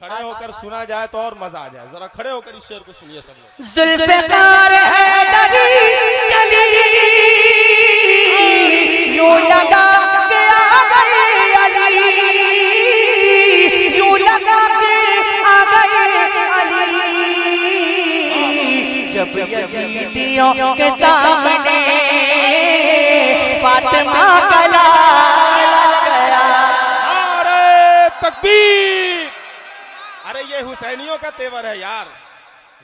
खड़े होकर सुना जाए तो और मजा आ जाए। जरा खड़े होकर इस शेर को सुनिए सब लोग। जुल्फ़िकार हैदरी चली यूं लगा के आ गए अली, यूं लगा के आ गए अली। जब यज़ीदियों के सामने फातिमा का लाल गया। नारे तकबीर। अरे ये हुसैनियों का तेवर है यार,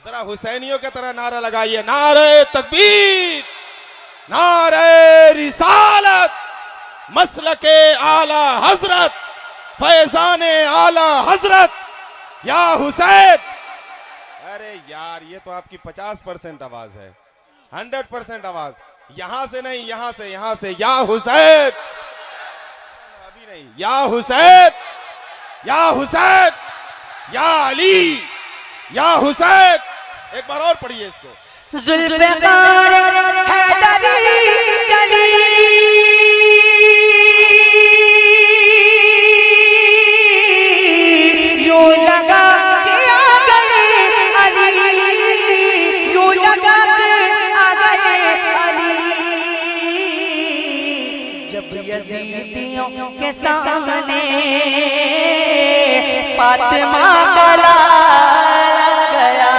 जरा हुसैनियों की तरह नारा लगाइए। नारे तकबीर, नारे रिसालत, मसलके आला हजरत, फैजाने आला हजरत या हुसैन। अरे यार ये तो आपकी 50% आवाज है, 100% आवाज। यहां से नहीं, यहां से, यहां से। या हुसैन, अभी नहीं। या हुसैन, या हुसैन, या अली, या हुसैन। एक बार और पढ़िए इसको। जुल्फ़िकार हैदरी चली यूं लगा के आ गए अली, यूं लगा के आ गए अली। जब यज़ीदियों के सामने फातिमा का लाल गया।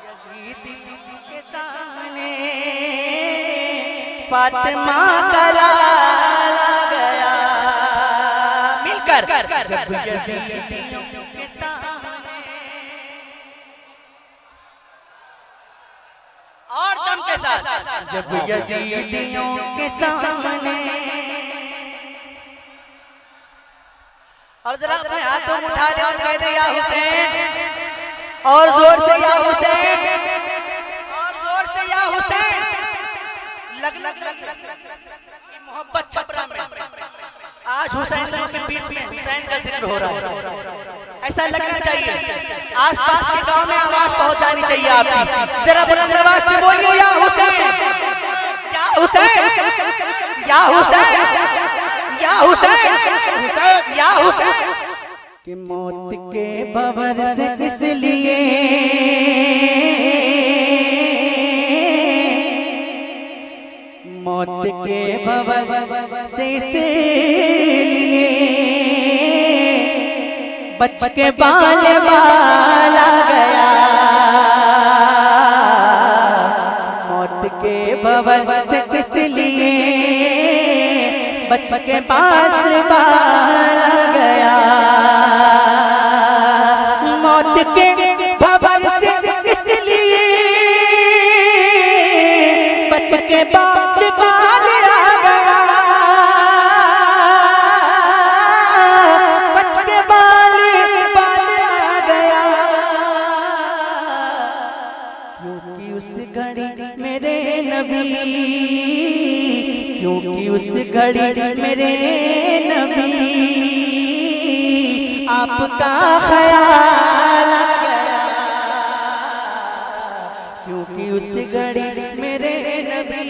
यज़ीदियों के सामने फातिमा का लाल गया। मिलकर जब यज़ीदियों के सामने और दम के साथ, जब यज़ीदियों के सामने। और जरा अपने हाथों में उठा ले और कह दे या हुसैन, और जोर से या हुसैन, और जोर से या हुसैन। लग लग मोहब्बत छपरा में आज हुसैन के बीच में हुसैन का जिक्र हो रहा है, ऐसा लगना चाहिए। आसपास के गांव में आवाज पहुंच जानी चाहिए आपकी। जरा बुलंद आवाज से बोलिए या हुसैन, या हुसैन, या हुसैन, या हुसैन, या हुसैन। कि मौत के भंवर से इसलिए मौत के भंवर से इसलिए बच के बाल बाला गया। मौत के भंवर से इसलिए बच के बाल बाला गया। मौत के भंवर से इसलिए बच के बाल बाल आ गया। बच के बाल बाल आ गया। क्योंकि उस घड़ी मेरे नबी, क्योंकि उस घड़ी मेरे नबी आपका ख्याल आ गया। क्योंकि उस घड़ी मेरे नबी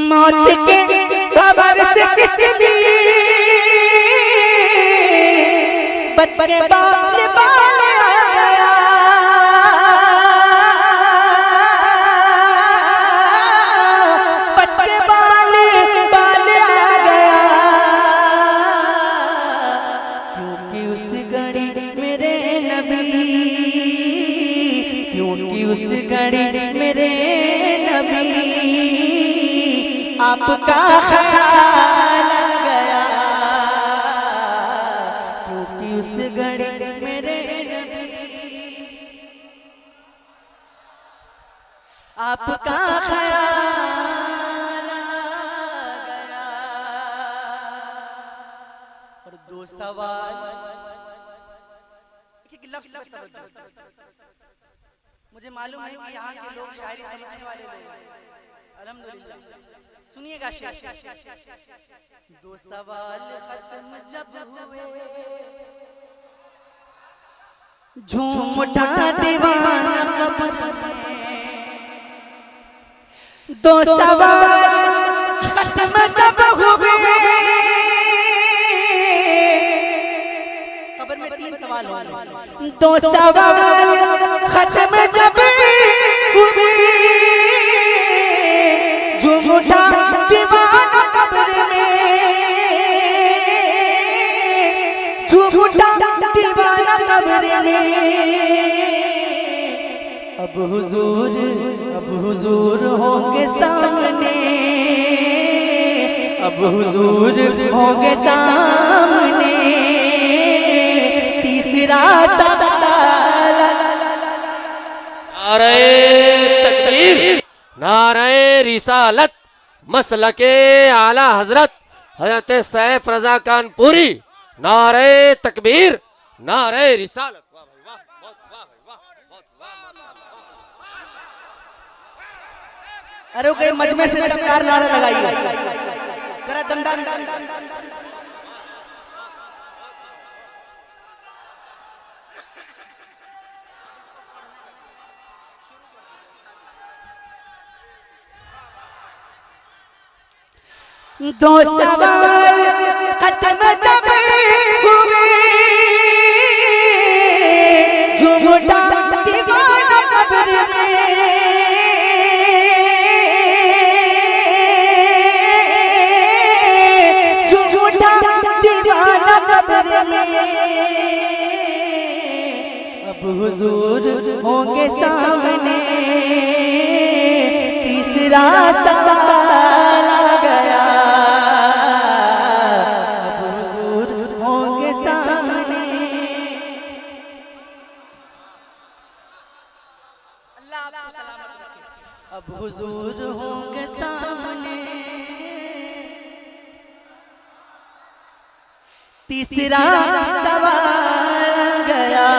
मौत के खबर से इसलिए बच के बाल बाल आ गया। बच के बाल बाल आ गया। क्योंकि उस घड़ी मेरे नबी, क्योंकि उस घड़ी मेरे नबी आपका ख्याल आ गया। क्योंकि उस घड़ी मेरे नबी आपका ख्याल आ गया। और दो सवाल, एक लफ्ज़ मुझे मालूम है कि यहाँ के लोग शायरी समझने वाले लोग हैं। अल्हम्दुलिल्लाह सुनिएगा शेर। दो सवाल खत्म जब हुए झूम उठा दीवाना कब्र में, दो सवाल खत्म जब हुए, कब्र में 3 सवाल होंगे, दो सवाल खत्म जब हुए, झूम उठा दीवाना कब्र में, झूम उठा दीवाना कब्र में। अब हुजूर होंगे सामने, अब हुजूर होंगे सामने, तीसरा सवाल। नारे तकबीर, नारे रिसालत, मसलके आला हजरत हजरत सैफ रजा कानपुरी, नारे तकबीर, नारे रिसालत। वाह भाई वाह, बहुत वाह भाई वाह, बहुत वाह माशाअल्लाह। अरे कोई मजमे से चमकार नारा लगाइए जरा दमदार। दो सवाल खत्म जब हुए, झूम उठा दीवाना कब्र में, झूम उठा दीवाना कब्र में। अब हुजूर होंगे सामने, तीसरा सवाल आ गया। अब हुजूर होंगे सामने, तीसरा सवाल गया।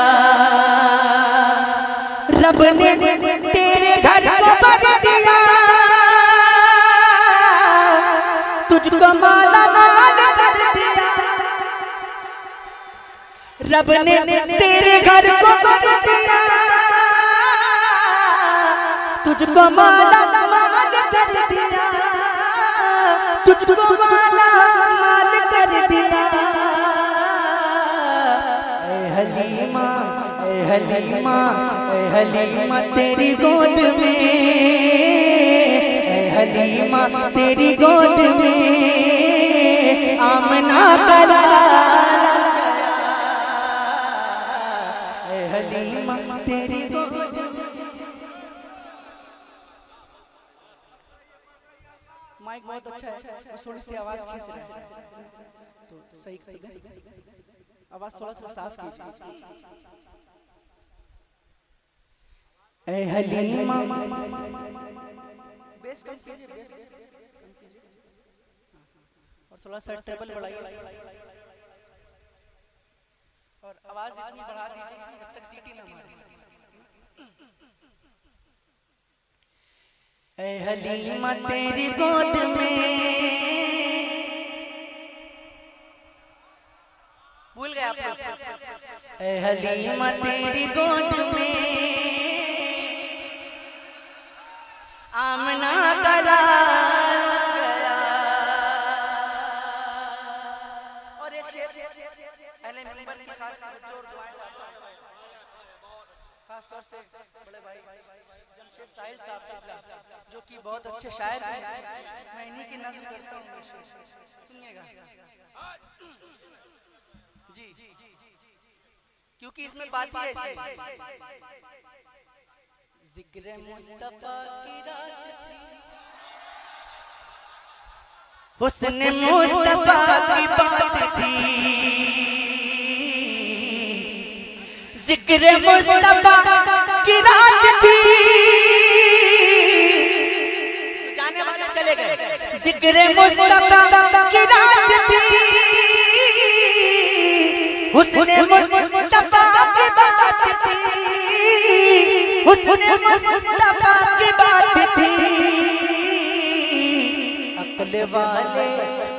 रब ने तेरे घर को भर दिया, तुझको माला माल कर दिया। रब ने तेरे घर को भर दिया, तुझको माला माल कर दिया, तुझको माला माल कर दिया। ऐ हलीमा, ऐ हलीमा, ऐ हलीमा तेरी गोद में, ऐ हलीमा तेरी गोद में आमना का लाला गया। ऐ हलीमा तेरी गोद में। माइक बहुत अच्छा है, थोड़ी सी आवाज खींच रहा है तो सही कर दे, आवाज थोड़ा सा साफ कीजिए। ऐ हलीमा, बेस कम कीजिए, बेस कम कीजिए और थोड़ा सा ट्रेबल बढ़ाइए और आवाज इतनी बढ़ा दीजिए जब तक सीटी ना मारे। ऐ हलीमा तेरी गोद में, भूल गए आप लोग। ऐ हलीमा तेरी गोद में आमना का लाला गया। और एक शेर अहले मिंबर की खास जोर दुआएं चाहता हूं, खास तौर से बड़े भाई जमशेद साहिल साहब जो कि बहुत अच्छे शायर हैं, मैं इन्हीं की नज़्म करता हूँ। सुनिएगा जी, क्योंकि इसमें बात ही ऐसी है। जिक्र मुस्तफा की रात थी, हुस्न मुस्तफा की बात थी, जिक्र मुस्तफा की रात थी। जाने वाले चले गए। जिक्र मुस्तफा की रात थी, हुस्न मुस्तफा की बात थी, हुस्न मुस्तफा की बात थी।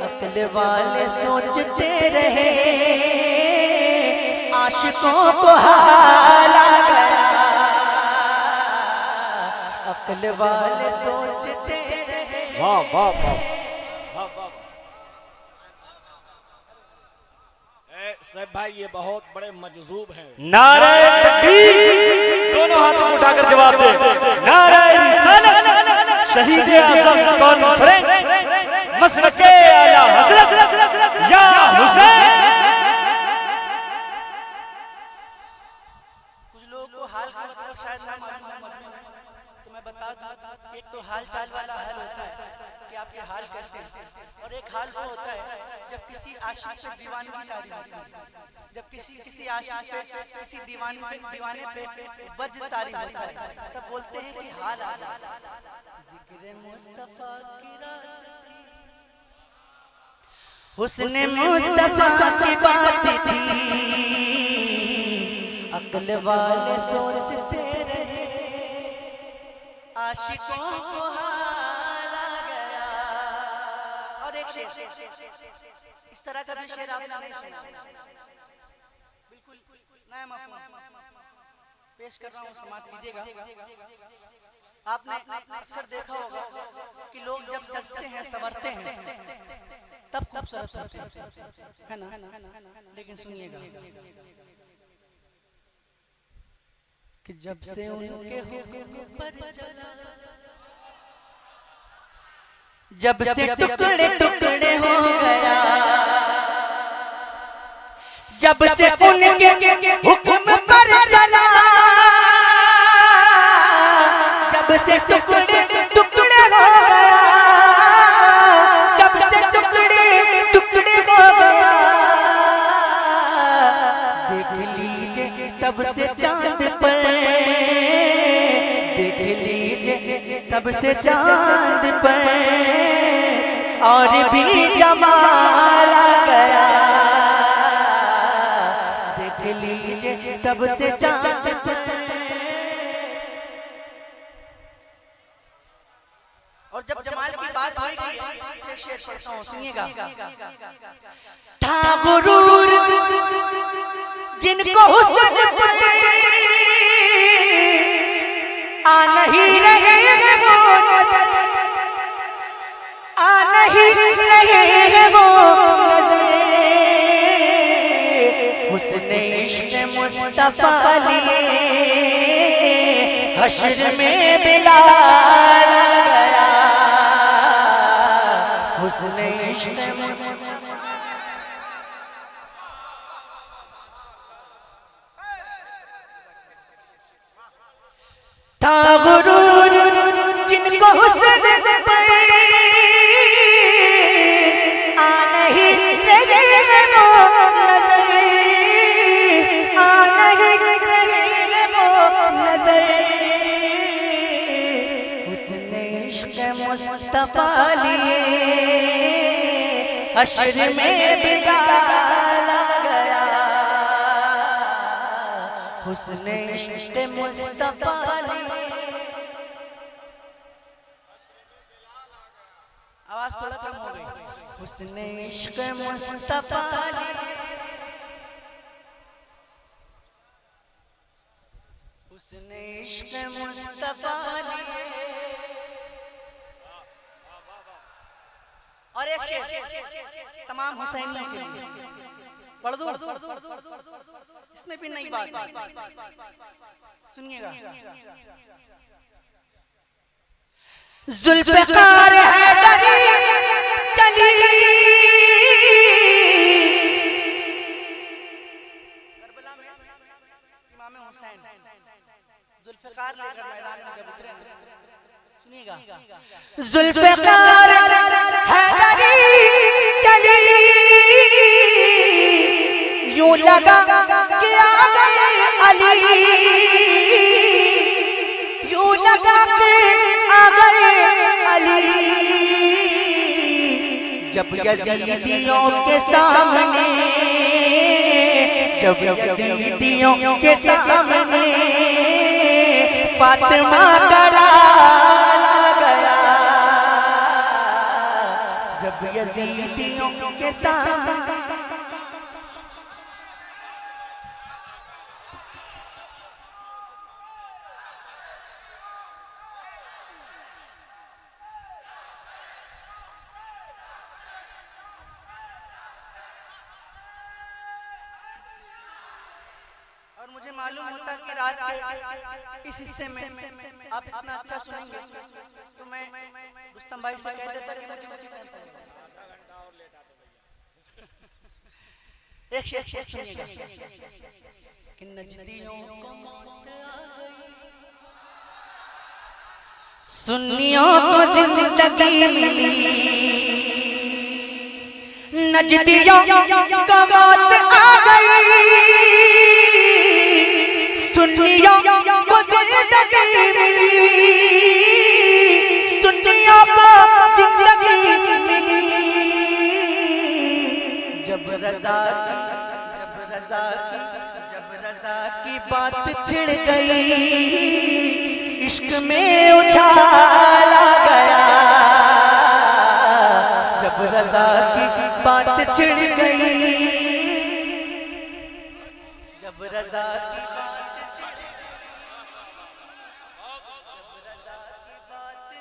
अक्ल वाले सोचते रहे, आशिकों को हाल आ गया, अक्ल वाले सोचते रहे। वाह वाह वाह वाह वाह। साहब भाई ये बहुत बड़े मजजूब हैं। नारे तकबीर, दोनों हाथों को उठाकर जवाब दे। नारे रिसालत, शहीद आजम कॉन्फ्रेंस, मसलके आला हजरत या हुसैन। कुछ लोगों को हाल का मतलब शायद ना मालूम हो, तो मैं बता दूं, एक तो हाल चाल वाला हाल होता है कि आपके हाल कैसे हैं, और एक हाल वो होता है जब किसी आशिक पे दीवानगी तारी होती है, जब किसी आशिक पे किसी दीवाने पे वज तारी होता है, तब बोलते हैं कि हाल आ गया। जिक्र मुस्तफा की रात थी, हुस्न मुस्तफा की बात थी, अक्ल वाले सोचते रहे, आशिकों को हाल आ गया। और एक शेर, इस तरह का भी शेर आपने नहीं सुना, बिल्कुल नया मफहूम पेश कर रहा हूँ, समाप्त कीजिएगा। आपने अक्सर देखा होगा कि लोग जब सजते हैं संवरते हैं तब खूबसूरत होते हैं, है ना? लेकिन सुनिएगा कि जब से उनके हुक्म पर चला, जब से टुकड़े टुकड़े हो गया, जब से उनके हुक्म पर चला, जब से टुकड़े टुकड़े हो गया, जब से टुकड़े टुकड़े हो गया, देख लीजिए तब से चांद पर, देख लीजिए तब से चांद पर और भी जमाल आ गया, देख लीजिए तब से चांद पर। और जब जमाल की बात होगी, एक शेर पढ़ता हूँ, सुनिएगा। था गुरूर जिनको हुस्न पर आ नहीं रहे वो नजर, आ नहीं रहे वो नजर, हुस्न इश्क मुस्तफा लिए हश्र में बिलाल आ गया, हुस्न इश्क था गुरूर जिनको हुस्न पर आ नहीं रहे वो नजर, आ नहीं रहे वो नजर, हुस्न इश्क मुस्तफा लिए हश्र में बिलाल आ गया, हुस्न इश्क मुस्तफा लिए। आवाज थोड़ा कम हो गई। हुस्न इश्क मुस्तफा लिए, हुस्न इश्क मुस्तफा लिए। और एक शेर तमाम हुसैनियों के लिए पढ़ दूं, इसमें भी नई बात सुनिएगा। जुल्फ़िकार हैदरी चली, करबला में इमाम हुसैन जुल्फ़िकार लेकर मैदान में जब उतरे, सुनिएगा। जुल्फ़िकार हैदरी चली, यूं लगा कि आ गए अली, यूं लगा कि आ गए अली, जब यजीदियों के सामने, जब यजीदियों के सामने फातिमा का लाल आ गया, जब यजीदियों के सामने और मुझे मालूम होता कि रात के इस हिस्से में आप इतना अच्छा सुनेंगे, तो मैं रुस्तम भाई से कह देता कि मुझे उसी टाइम एक शेर सुनिएगा कि नजदियों को मौत आ गई, सुन्नियों को जिंदगी मिली, नजदियों को मौत आ गई, सुन्नियों को जिंदगी मिली, सुन्नियों को जिंदगी मिली। जब रज़ा की बात छिड़ गई, इश्क में उछाला गया। जब रज़ा की बात छिड़ गई, जब रज़ा की बात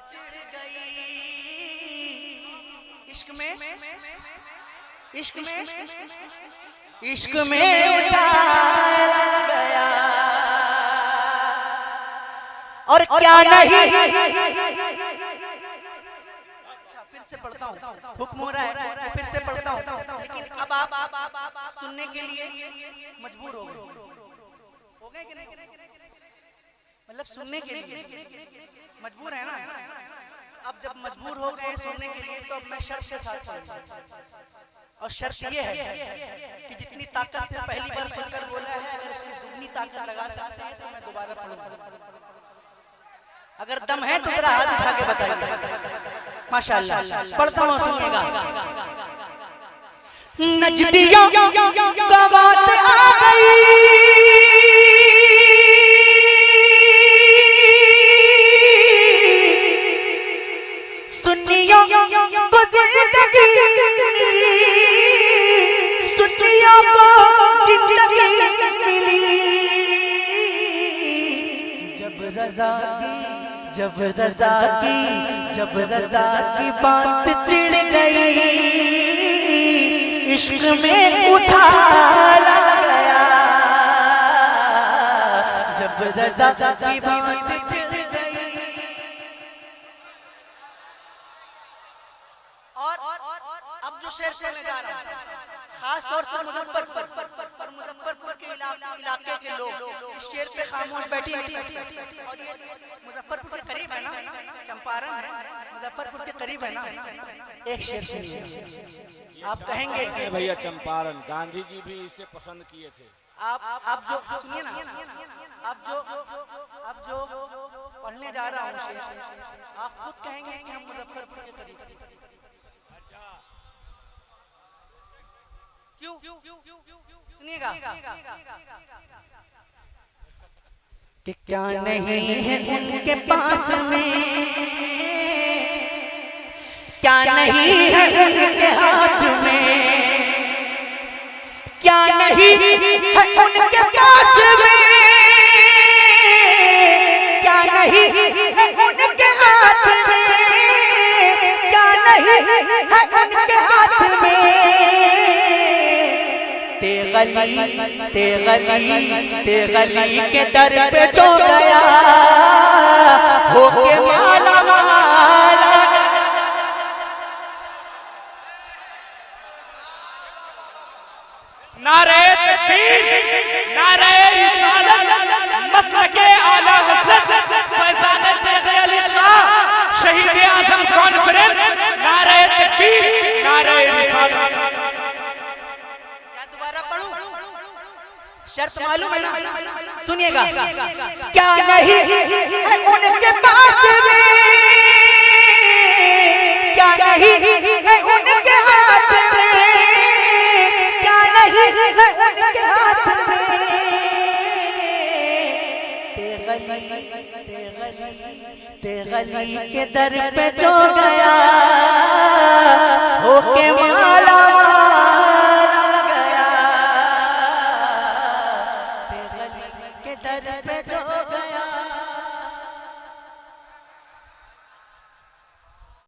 छिड़ गई, इश्क में उछाला गया। और क्या नहीं, फिर से पढ़ता हूँ, हुक्म हो रहा है फिर से पढ़ता हूँ, लेकिन अब आप सुनने के लिए मजबूर हो गए कि नहीं? मतलब सुनने के लिए मजबूर है ना? अब जब मजबूर हो गए सुनने के लिए, तो अब मैं शर्त के साथ सुनूंगा। और शर्त ये है कि जितनी ताकत से पहली बार सुनकर बोला है, अगर उसकी दुगनी ताकत लगा सकते हैं तो मैं दोबारा पढ़ूंगा। अगर दम है तो जरा हाथ उठा के बताइए। माशाअल्लाह, पढ़ता हूँ, सुनिएगा। नजदियों को बात आ गई, सुन्नियों को जिंदगी मिली, सुन्नियों को जिंदगी मिली। जब रज़ा की बात चिढ़ गई, इश्क में उछाला गया। जब रज़ा की बात चिढ़ गई। और अब जो शेर सुनने जा रहा हूं, खास तौर से मुजफ्फरपुर के इलाके के लोग इस शेर पे खामोश बैठी नहीं सकते। और ये मुजफ्फरपुर के करीब है ना, चंपारण है, मुजफ्फरपुर के करीब है ना। एक शेर सुनिए, आप कहेंगे भैया चंपारण गांधी जी भी इसे पसंद किए थे। आप जो सुनिए ना, अब जो पढ़ने जा रहा हूँ शेर, आप खुद कहेंगे कि हम मुजफ्फरपुर के करीब। क्यों? सुनिएगा कि क्या नहीं है उनके पास में, क्या नहीं है उनके हाथ में, क्या नहीं है उनके पास में, क्या नहीं है उनके हाथ में, क्या नहीं है उनके हाथ में। तेगली के दर पे जो गया, होके माला माला। नारे तकबीर, नारे रिसालत, मसलके आला हज़रत फैज़ान तेग़ अली शाह शहीद आज़म कॉन्फ्रेंस। नारे तकबीर, नारे रिसालत। दोबारा पढ़ूं? शर्त मालूम है ना? सुनिएगा। क्या नहीं है उनके पास में, क्या नहीं है उनके हाथ में, क्या नहीं है उनके हाथ में। तेगली के दर पे जो गया, होके माला